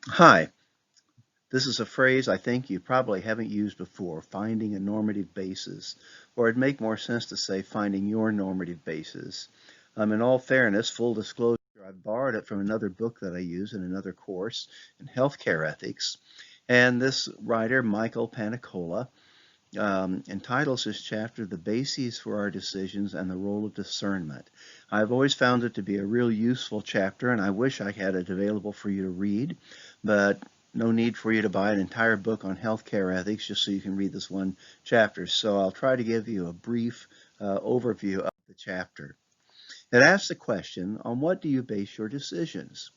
Hi, this is a phrase I think you probably haven't used before, finding a normative basis, or it'd make more sense to say finding your normative basis. In all fairness, full disclosure, I borrowed it from another book that I use in another course in healthcare ethics. And this writer, Michael Panicola, entitles his chapter The Bases for Our Decisions and the Role of Discernment. I've always found it to be a real useful chapter, and I wish I had it available for you to read, but no need for you to buy an entire book on healthcare ethics just so you can read this one chapter. So I'll try to give you a brief overview of the chapter. It asks the question, on what do you base your decisions?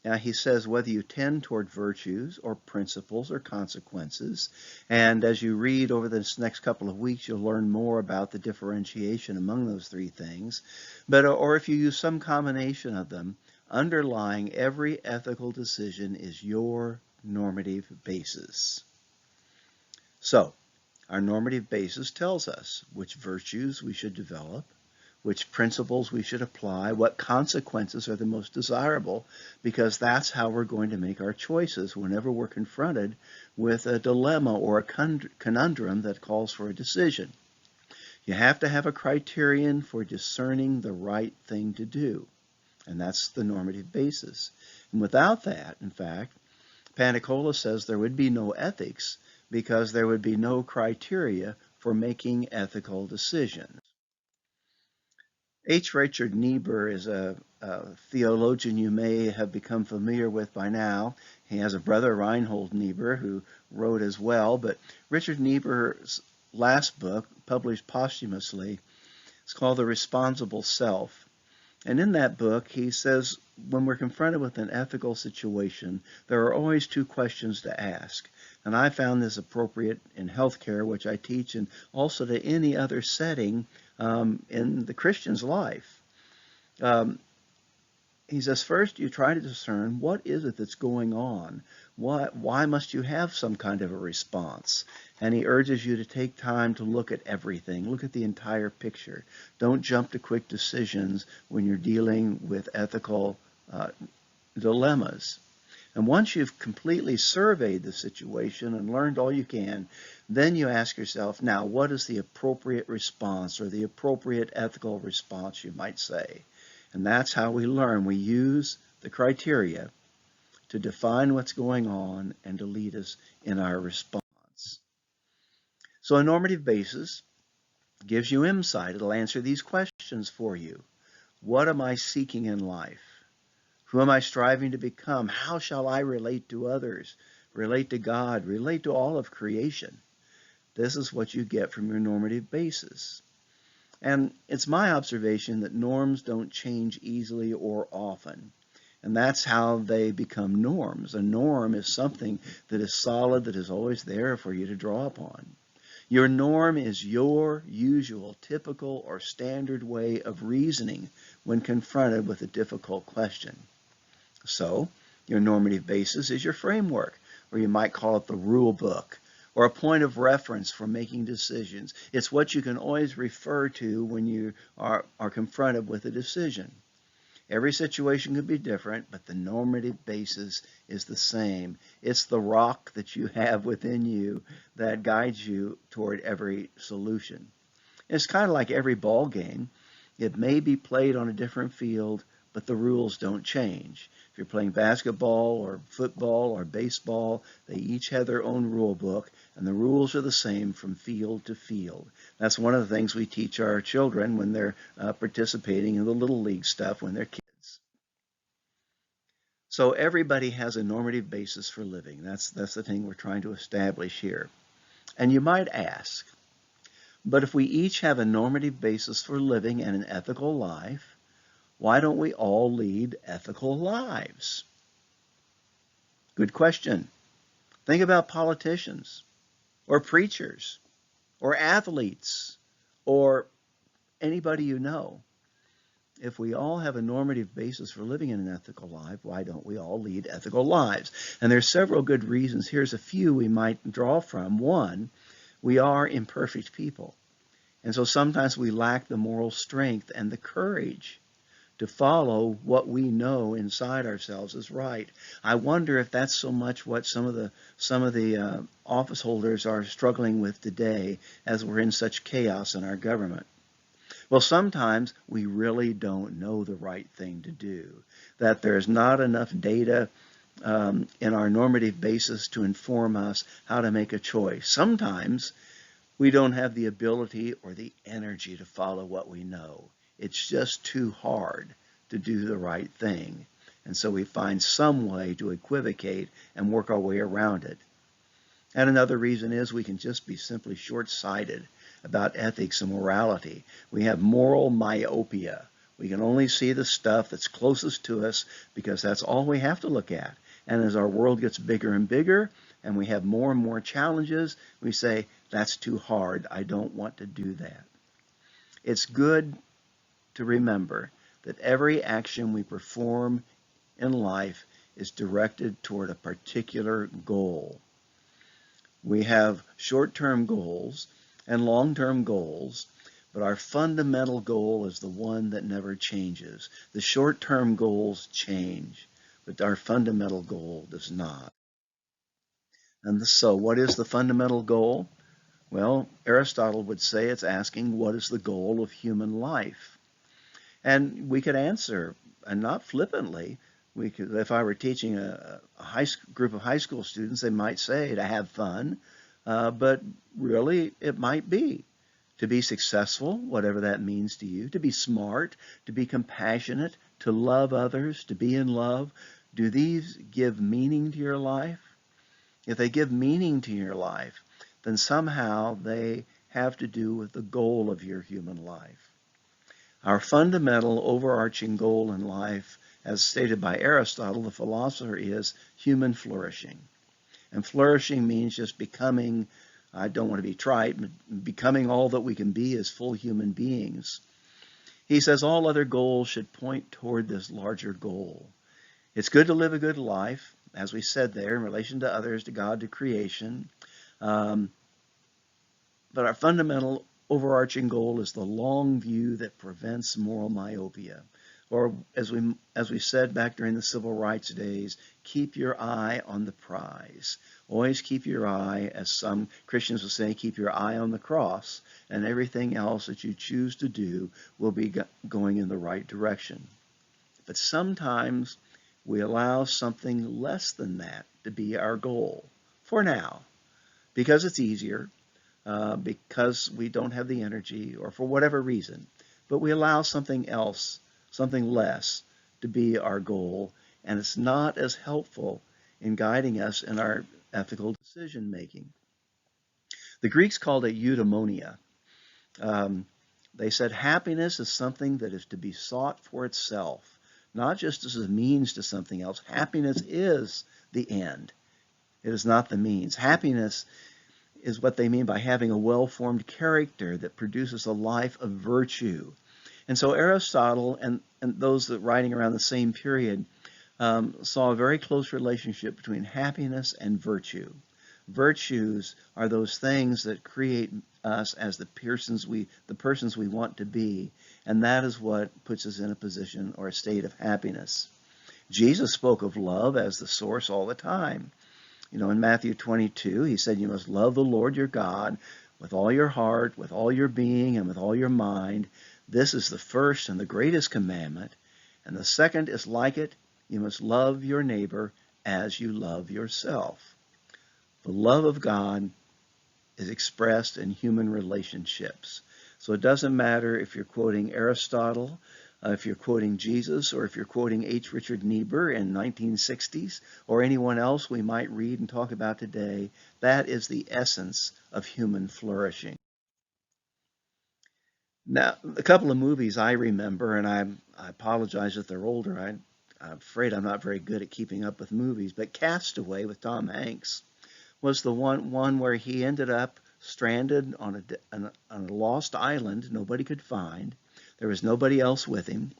Now, he says whether you tend toward virtues or principles or consequences, and as you read over this next couple of weeks, you'll learn more about the differentiation among those three things. Or if you use some combination of them, underlying every ethical decision is your normative basis. So, our normative basis tells us which virtues we should develop, which principles we should apply, what consequences are the most desirable, because that's how we're going to make our choices whenever we're confronted with a dilemma or a conundrum that calls for a decision. You have to have a criterion for discerning the right thing to do, and that's the normative basis. And without that, in fact, Panicola says there would be no ethics because there would be no criteria for making ethical decisions. H. Richard Niebuhr is a theologian you may have become familiar with by now. He has a brother, Reinhold Niebuhr, who wrote as well. But Richard Niebuhr's last book, published posthumously, is called The Responsible Self. And in that book, he says when we're confronted with an ethical situation, there are always two questions to ask. And I found this appropriate in healthcare, which I teach, and also to any other setting in the Christian's life. Um, he says, first, you try to discern what is it that's going on? Why must you have some kind of a response? And he urges you to take time to look at everything, look at the entire picture. Don't jump to quick decisions when you're dealing with ethical dilemmas. And once you've completely surveyed the situation and learned all you can, then you ask yourself, now, what is the appropriate response or the appropriate ethical response, you might say? And that's how we learn. We use the criteria to define what's going on and to lead us in our response. So a normative basis gives you insight. It'll answer these questions for you. What am I seeking in life? Who am I striving to become? How shall I relate to others, relate to God, relate to all of creation? This is what you get from your normative basis. And it's my observation that norms don't change easily or often. And that's how they become norms. A norm is something that is solid, that is always there for you to draw upon. Your norm is your usual, typical, or standard way of reasoning when confronted with a difficult question. So, your normative basis is your framework, or you might call it the rule book, or a point of reference for making decisions. It's what you can always refer to when you are confronted with a decision. Every situation could be different, but the normative basis is the same. It's the rock that you have within you that guides you toward every solution. It's kind of like every ball game. It may be played on a different field, but the rules don't change. If you're playing basketball or football or baseball, they each have their own rule book, and the rules are the same from field to field. That's one of the things we teach our children when they're participating in the little league stuff when they're kids. So everybody has a normative basis for living. That's the thing we're trying to establish here. And you might ask, but if we each have a normative basis for living and an ethical life, why don't we all lead ethical lives? Good question. Think about politicians or preachers or athletes or anybody you know. If we all have a normative basis for living in an ethical life, why don't we all lead ethical lives? And there's several good reasons. Here's a few we might draw from. One, we are imperfect people. And so sometimes we lack the moral strength and the courage to follow what we know inside ourselves is right. I wonder if that's so much what some of the office holders are struggling with today, as we're in such chaos in our government. Well, sometimes we really don't know the right thing to do, that there's not enough data in our normative basis to inform us how to make a choice. Sometimes we don't have the ability or the energy to follow what we know. It's just too hard to do the right thing. And so we find some way to equivocate and work our way around it. And another reason is we can just be simply short-sighted about ethics and morality. We have moral myopia. We can only see the stuff that's closest to us because that's all we have to look at. And as our world gets bigger and bigger and we have more and more challenges, we say, that's too hard. I don't want to do that. It's good to remember that every action we perform in life is directed toward a particular goal. We have short-term goals and long-term goals, but our fundamental goal is the one that never changes. The short-term goals change, but our fundamental goal does not. And so what is the fundamental goal? Well, Aristotle would say it's asking, what is the goal of human life? And we could answer, and not flippantly, if I were teaching a group of high school students, they might say to have fun, but really it might be to be successful, whatever that means to you, to be smart, to be compassionate, to love others, to be in love. Do these give meaning to your life? If they give meaning to your life, then somehow they have to do with the goal of your human life. Our fundamental overarching goal in life, as stated by Aristotle, the philosopher, is human flourishing. And flourishing means just becoming, I don't want to be trite, but becoming all that we can be as full human beings. He says all other goals should point toward this larger goal. It's good to live a good life, as we said there, in relation to others, to God, to creation. But our fundamental overarching goal is the long view that prevents moral myopia. Or as we said back during the civil rights days, keep your eye on the prize. Always keep your eye, as some Christians will say, keep your eye on the cross, and everything else that you choose to do will be going in the right direction. But sometimes we allow something less than that to be our goal, for now, because it's easier, because we don't have the energy, or for whatever reason. But we allow something else, something less, to be our goal, and it's not as helpful in guiding us in our ethical decision making. The Greeks called it eudaimonia. Um, they said happiness is something that is to be sought for itself, not just as a means to something else. Happiness is the end. It is not the means. Happiness is what they mean by having a well-formed character that produces a life of virtue. And so Aristotle and those that writing around the same period saw a very close relationship between happiness and virtue. Virtues are those things that create us as the persons we want to be, and that is what puts us in a position or a state of happiness. Jesus spoke of love as the source all the time. You know, in Matthew 22, he said, you must love the Lord your God with all your heart, with all your being, and with all your mind. This is the first and the greatest commandment. And the second is like it. You must love your neighbor as you love yourself. The love of God is expressed in human relationships. So it doesn't matter if you're quoting Aristotle, if you're quoting Jesus, or if you're quoting H. Richard Niebuhr in 1960s, or anyone else we might read and talk about today. That is the essence of human flourishing. Now, a couple of movies I remember, and I apologize if they're older. I'm afraid I'm not very good at keeping up with movies, but Castaway with Tom Hanks was the one where he ended up stranded on a lost island nobody could find. There was nobody else with him.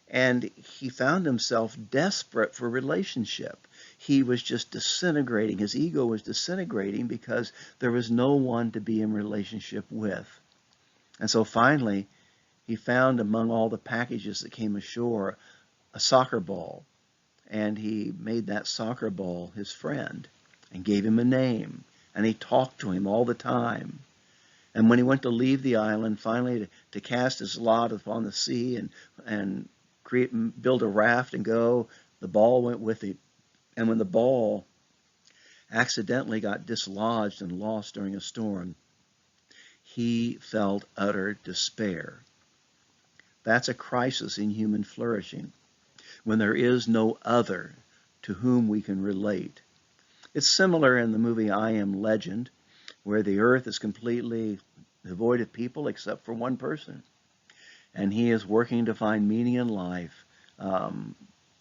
And he found himself desperate for relationship. He was just disintegrating. His ego was disintegrating because there was no one to be in relationship with. And so finally, he found among all the packages that came ashore a soccer ball, and he made that soccer ball his friend and gave him a name, and he talked to him all the time. And when he went to leave the island, finally to cast his lot upon the sea and build a raft and go, the ball went with him. And when the ball accidentally got dislodged and lost during a storm, he felt utter despair. That's a crisis in human flourishing, when there is no other to whom we can relate. It's similar in the movie I Am Legend, where the earth is completely devoid of people except for one person. And he is working to find meaning in life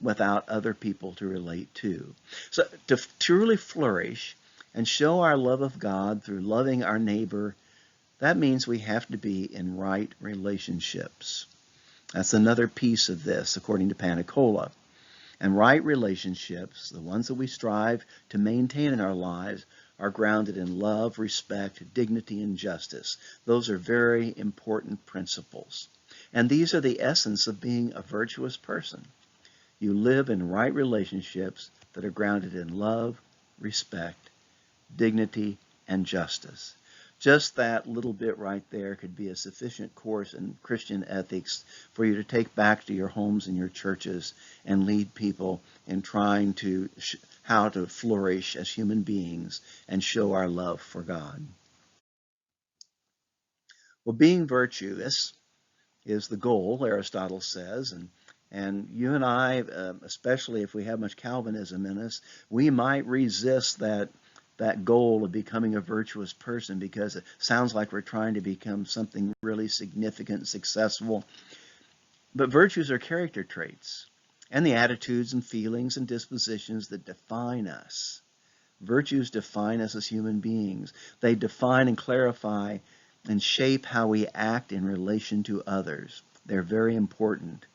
without other people to relate to. So to truly flourish and show our love of God through loving our neighbor, that means we have to be in right relationships. That's another piece of this, according to Panicola. And right relationships, the ones that we strive to maintain in our lives, are grounded in love, respect, dignity, and justice. Those are very important principles. And these are the essence of being a virtuous person. You live in right relationships that are grounded in love, respect, dignity, and justice. Just that little bit right there could be a sufficient course in Christian ethics for you to take back to your homes and your churches and lead people in trying to how to flourish as human beings and show our love for God. Well, being virtuous is the goal, Aristotle says, and you and I, especially if we have much Calvinism in us, we might resist that goal of becoming a virtuous person because it sounds like we're trying to become something really significant, successful. But virtues are character traits and the attitudes and feelings and dispositions that define us. Virtues define us as human beings. They define and clarify and shape how we act in relation to others. They're very important.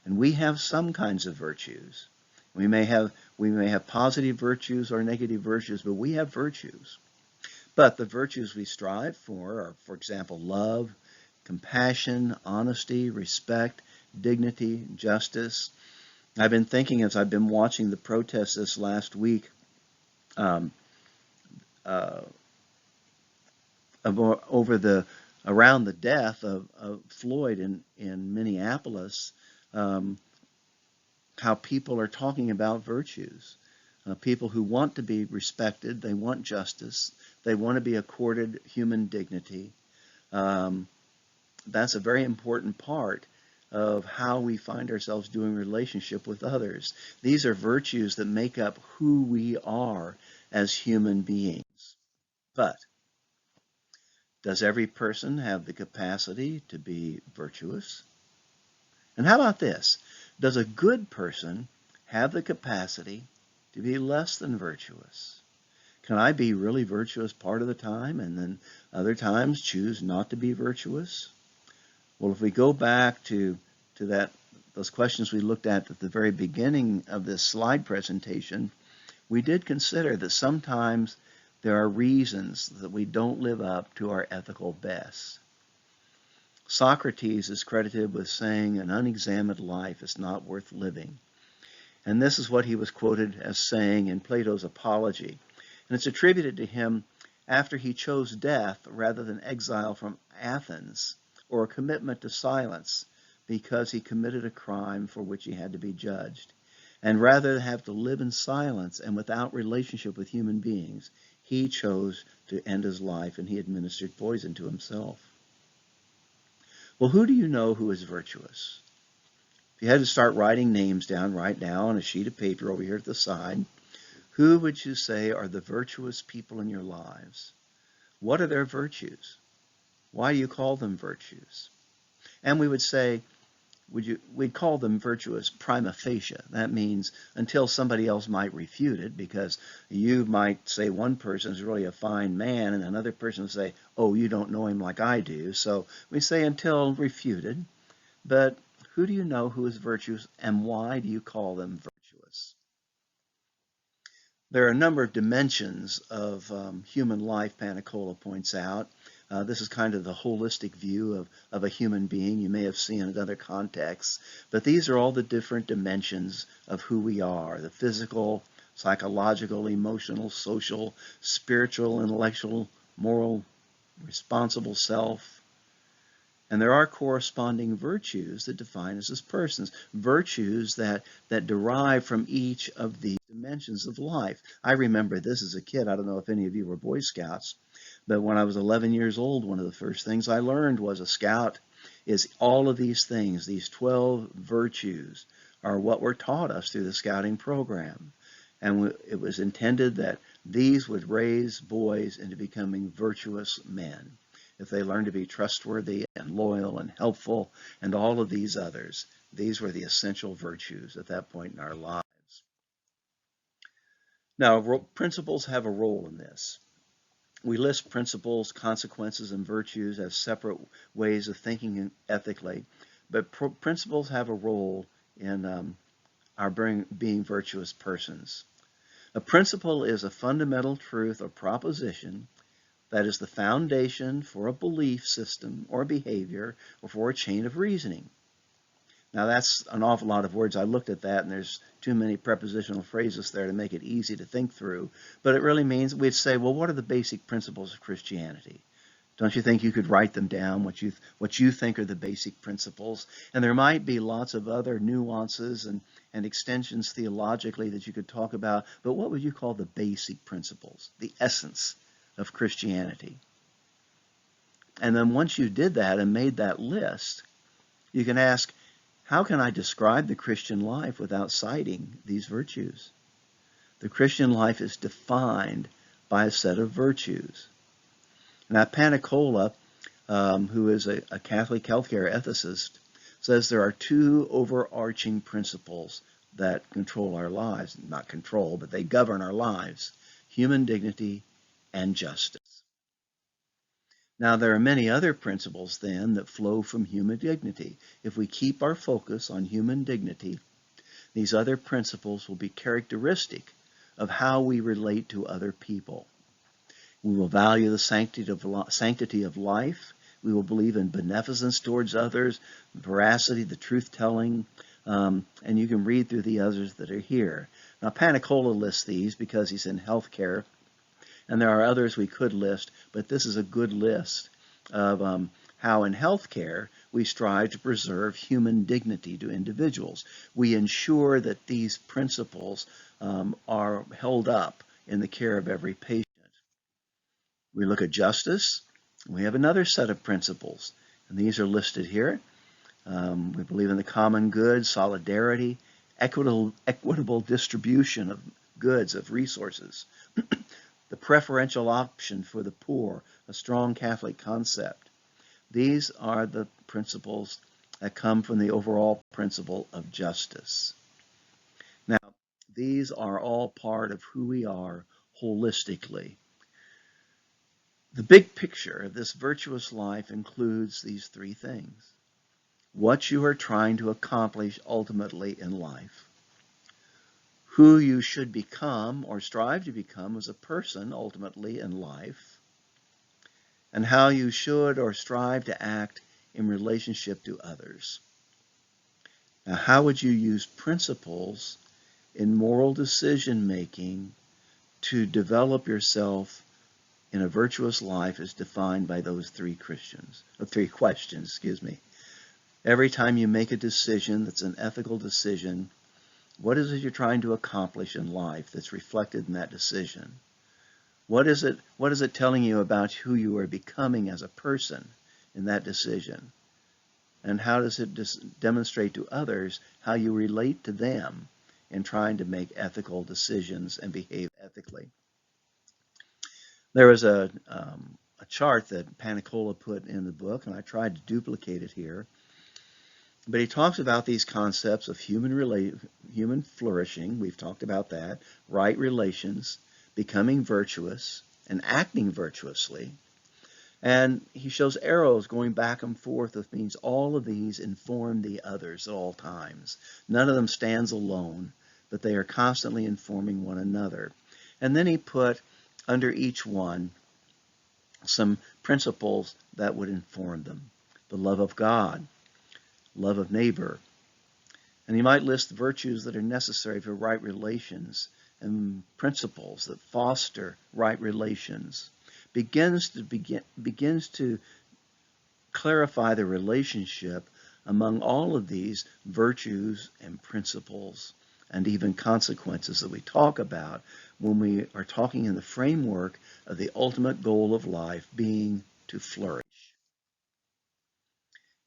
And we have some kinds of virtues. We may have positive virtues or negative virtues, but we have virtues. But the virtues we strive for are, for example, love, compassion, honesty, respect, dignity, justice. I've been thinking as I've been watching the protests this last week um, uh, over around the death of Floyd in Minneapolis, um, how people are talking about virtues. People who want to be respected, they want justice, they want to be accorded human dignity. Um, that's a very important part of how we find ourselves doing relationship with others. These are virtues that make up who we are as human beings. But does every person have the capacity to be virtuous? And how about this? Does a good person have the capacity to be less than virtuous? Can I be really virtuous part of the time and then other times choose not to be virtuous? Well, if we go back to those questions we looked at the very beginning of this slide presentation, we did consider that sometimes there are reasons that we don't live up to our ethical best. Socrates is credited with saying an unexamined life is not worth living. And this is what he was quoted as saying in Plato's Apology. And it's attributed to him after he chose death rather than exile from Athens or a commitment to silence because he committed a crime for which he had to be judged. And rather than have to live in silence and without relationship with human beings, he chose to end his life and he administered poison to himself. Well, who do you know who is virtuous? If you had to start writing names down right now on a sheet of paper over here at the side, who would you say are the virtuous people in your lives? What are their virtues? Why do you call them virtues? And we would say, we'd call them virtuous prima facie. That means until somebody else might refute it, because you might say one person is really a fine man and another person would say, oh, you don't know him like I do. So we say until refuted. But who do you know who is virtuous and why do you call them virtuous? There are a number of dimensions of human life, Panicola points out. This is kind of the holistic view of a human being. You may have seen it in other contexts, but these are all the different dimensions of who we are: the physical, psychological, emotional, social, spiritual, intellectual, moral, responsible self. And there are corresponding virtues that define us as persons, virtues that derive from each of these dimensions of life. I remember this as a kid. I don't know if any of you were Boy Scouts, but when I was 11 years old, one of the first things I learned was a scout is all of these things, these 12 virtues, are what were taught us through the scouting program. And it was intended that these would raise boys into becoming virtuous men. If they learned to be trustworthy and loyal and helpful and all of these others, these were the essential virtues at that point in our lives. Now, principles have a role in this. We list principles, consequences, and virtues as separate ways of thinking ethically, but principles have a role in our being virtuous persons. A principle is a fundamental truth or proposition that is the foundation for a belief system or behavior or for a chain of reasoning. Now that's an awful lot of words. I looked at that and there's too many prepositional phrases there to make it easy to think through. But it really means we'd say, well, what are the basic principles of Christianity? Don't you think you could write them down, what you think are the basic principles? And there might be lots of other nuances and extensions theologically that you could talk about, but what would you call the basic principles, the essence of Christianity? And then once you did that and made that list, you can ask, how can I describe the Christian life without citing these virtues? The Christian life is defined by a set of virtues. Now, Panicola, who is a Catholic healthcare ethicist, says there are two overarching principles that control our lives. Not control, but they govern our lives: human dignity and justice. Now, there are many other principles, then, that flow from human dignity. If we keep our focus on human dignity, these other principles will be characteristic of how we relate to other people. We will value the sanctity of life. We will believe in beneficence towards others, veracity, the truth-telling, and you can read through the others that are here. Now, Panicola lists these because he's in healthcare, and there are others we could list, but this is a good list of how in healthcare we strive to preserve human dignity to individuals. We ensure that these principles are held up in the care of every patient. We look at justice. We have another set of principles, and these are listed here. We believe in the common good, solidarity, equitable distribution of goods, of resources, the preferential option for the poor, a strong Catholic concept. These are the principles that come from the overall principle of justice. Now, these are all part of who we are holistically. The big picture of this virtuous life includes these three things: what you are trying to accomplish ultimately in life, who you should become or strive to become as a person ultimately in life, and how you should or strive to act in relationship to others. Now, how would you use principles in moral decision making to develop yourself in a virtuous life as defined by those three questions, Every time you make a decision that's an ethical decision, what is it you're trying to accomplish in life that's reflected in that decision? What is it telling you about who you are becoming as a person in that decision? And how does it demonstrate to others how you relate to them in trying to make ethical decisions and behave ethically? There was a chart that Panicola put in the book, and I tried to duplicate it here. But he talks about these concepts of human flourishing. We've talked about that. Right relations, becoming virtuous, and acting virtuously. And he shows arrows going back and forth, which means all of these inform the others at all times. None of them stands alone, but they are constantly informing one another. And then he put under each one some principles that would inform them. The love of God, love of neighbor. And he might list virtues that are necessary for right relations and principles that foster right relations. Begins to clarify the relationship among all of these virtues and principles and even consequences that we talk about when we are talking in the framework of the ultimate goal of life being to flourish.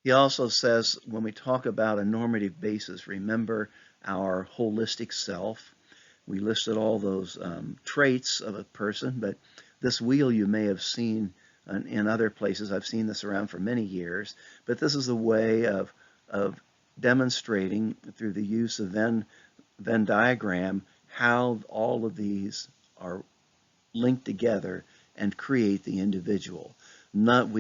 He also says when we talk about a normative basis, remember our holistic self. We listed all those traits of a person, but this wheel you may have seen in other places. I've seen this around for many years, but this is a way of demonstrating through the use of Venn diagram how all of these are linked together and create the individual. None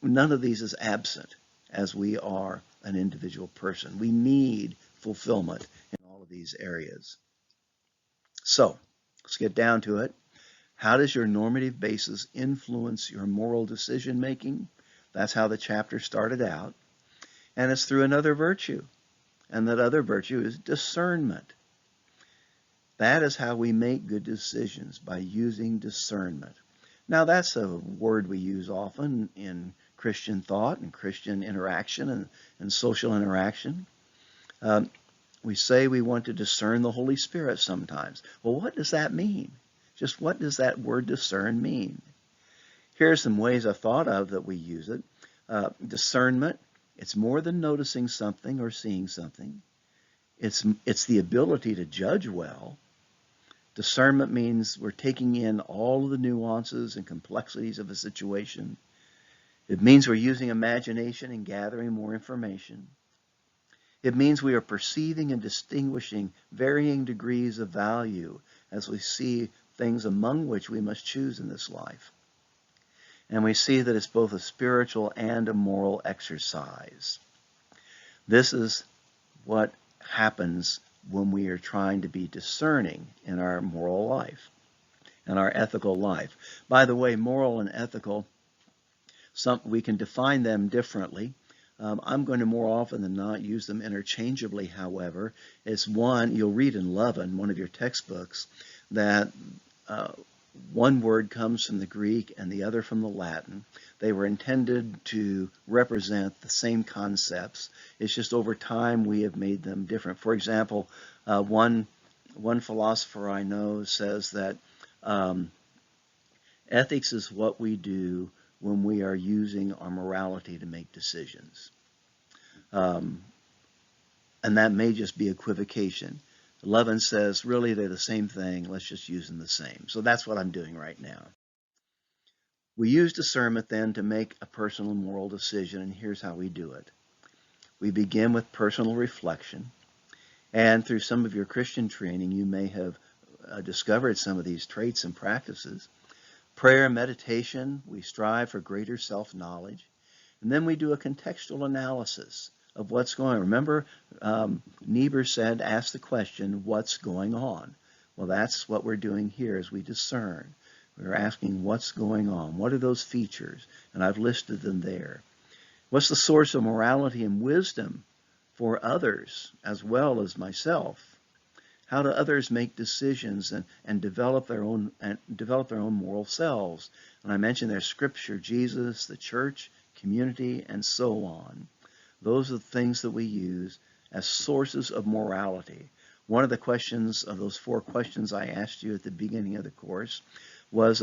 of these is absent as we are an individual person. We need fulfillment in all of these areas. So let's get down to it. How does your normative basis influence your moral decision making? That's how the chapter started out. And it's through another virtue. And that other virtue is discernment. That is how we make good decisions, by using discernment. Now, that's a word we use often in Christian thought and Christian interaction and social interaction. We say we want to discern the Holy Spirit sometimes. Well, what does that mean? Just what does that word discern mean? Here are some ways I've thought of that we use it. Discernment, it's more than noticing something or seeing something. It's the ability to judge well. Discernment means we're taking in all of the nuances and complexities of a situation. It means we're using imagination and gathering more information. It means we are perceiving and distinguishing varying degrees of value as we see things among which we must choose in this life. And we see that it's both a spiritual and a moral exercise. This is what happens when we are trying to be discerning in our moral life and our ethical life. By the way, moral and ethical, we can define them differently. I'm going to more often than not use them interchangeably, however. It's one, you'll read in Lovin, one of your textbooks, that one word comes from the Greek and the other from the Latin. They were intended to represent the same concepts. It's just over time we have made them different. For example, one philosopher I know says that ethics is what we do when we are using our morality to make decisions. And that may just be equivocation. Levin says, really, they're the same thing. Let's just use them the same. So that's what I'm doing right now. We use discernment then to make a personal moral decision, and here's how we do it. We begin with personal reflection, and through some of your Christian training, you may have discovered some of these traits and practices. Prayer and meditation, we strive for greater self-knowledge, and then we do a contextual analysis of what's going on. Remember, Niebuhr said, ask the question, what's going on? Well, that's what we're doing here as we discern. We're asking what's going on. What are those features? And I've listed them there. What's the source of morality and wisdom for others as well as myself? How do others make decisions and develop their own moral selves? And I mentioned there's Scripture, Jesus, the church, community, and so on. Those are the things that we use as sources of morality. One of the questions of those 4 questions I asked you at the beginning of the course was,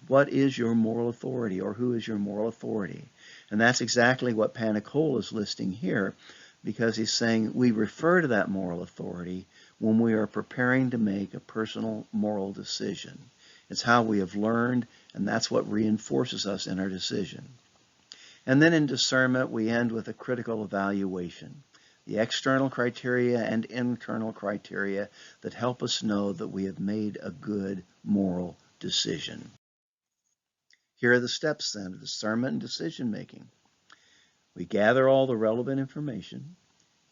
what is your moral authority, or who is your moral authority? And that's exactly what Panicola is listing here, because he's saying we refer to that moral authority when we are preparing to make a personal moral decision. It's how we have learned, and that's what reinforces us in our decision. And then in discernment, we end with a critical evaluation, the external criteria and internal criteria that help us know that we have made a good moral decision. Here are the steps then of discernment and decision making. We gather all the relevant information.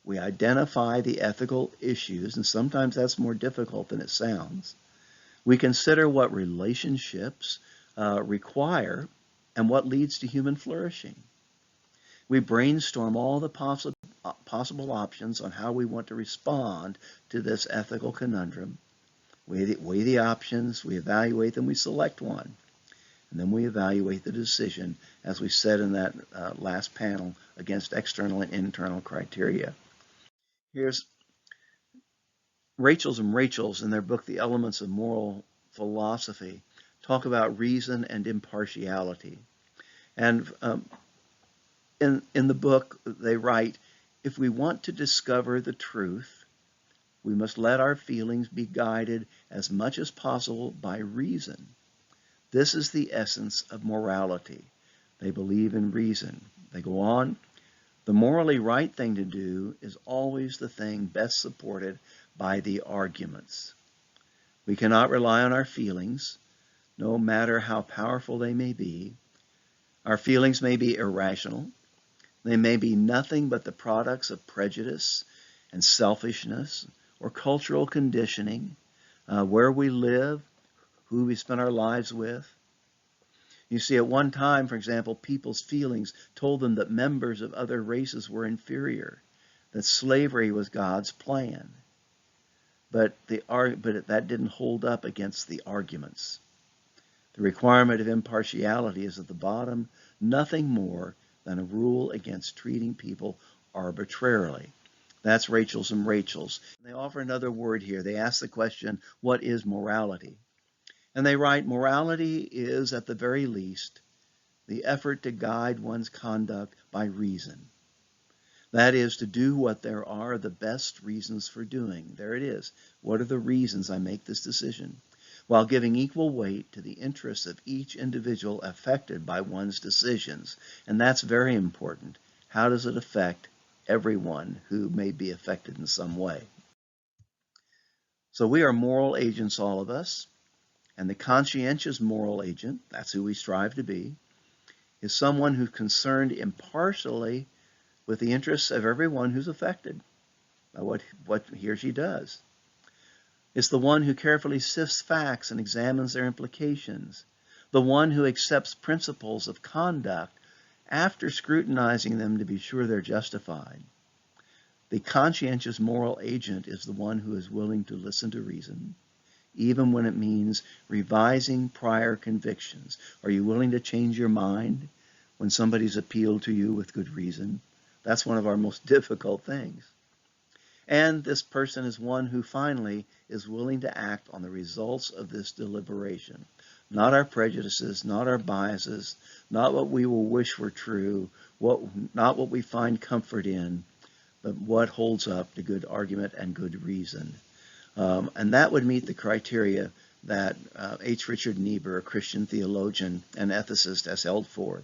We identify the ethical issues, and sometimes that's more difficult than it sounds. We consider what relationships require and what leads to human flourishing. We brainstorm all the possible options on how we want to respond to this ethical conundrum. Weigh the options, we evaluate them, we select one, and then we evaluate the decision, as we said in that last panel, against external and internal criteria. Here's Rachel's and Rachel's in their book, The Elements of Moral Philosophy, talk about reason and impartiality. And in the book, they write, if we want to discover the truth, we must let our feelings be guided as much as possible by reason. This is the essence of morality. They believe in reason. They go on, the morally right thing to do is always the thing best supported by the arguments. We cannot rely on our feelings, no matter how powerful they may be. Our feelings may be irrational. They may be nothing but the products of prejudice and selfishness or cultural conditioning, where we live, who we spend our lives with. You see, at one time, for example, people's feelings told them that members of other races were inferior, that slavery was God's plan. But that didn't hold up against the arguments. The requirement of impartiality is at the bottom, nothing more than a rule against treating people arbitrarily. That's Rachel's and Rachel's. They offer another word here. They ask the question, what is morality? And they write, morality is, at the very least, the effort to guide one's conduct by reason. That is, to do what there are the best reasons for doing. There it is. What are the reasons I make this decision? While giving equal weight to the interests of each individual affected by one's decisions. And that's very important. How does it affect everyone who may be affected in some way? So we are moral agents, all of us. And the conscientious moral agent, that's who we strive to be, is someone who's concerned impartially with the interests of everyone who's affected by what he or she does. It's the one who carefully sifts facts and examines their implications, the one who accepts principles of conduct after scrutinizing them to be sure they're justified. The conscientious moral agent is the one who is willing to listen to reason, even when it means revising prior convictions. Are you willing to change your mind when somebody's appealed to you with good reason? That's one of our most difficult things. And this person is one who finally is willing to act on the results of this deliberation. Not our prejudices, not our biases, not what we will wish were true, not what we find comfort in, but what holds up to good argument and good reason. And that would meet the criteria that H. Richard Niebuhr, a Christian theologian and ethicist, has held forth.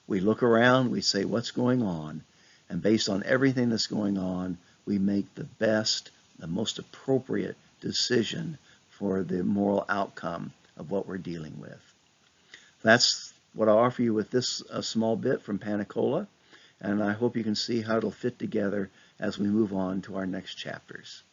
We look around, we say, what's going on? And based on everything that's going on, we make the best, the most appropriate decision for the moral outcome of what we're dealing with. That's what I offer you with this small bit from Panicola, and I hope you can see how it'll fit together as we move on to our next chapters.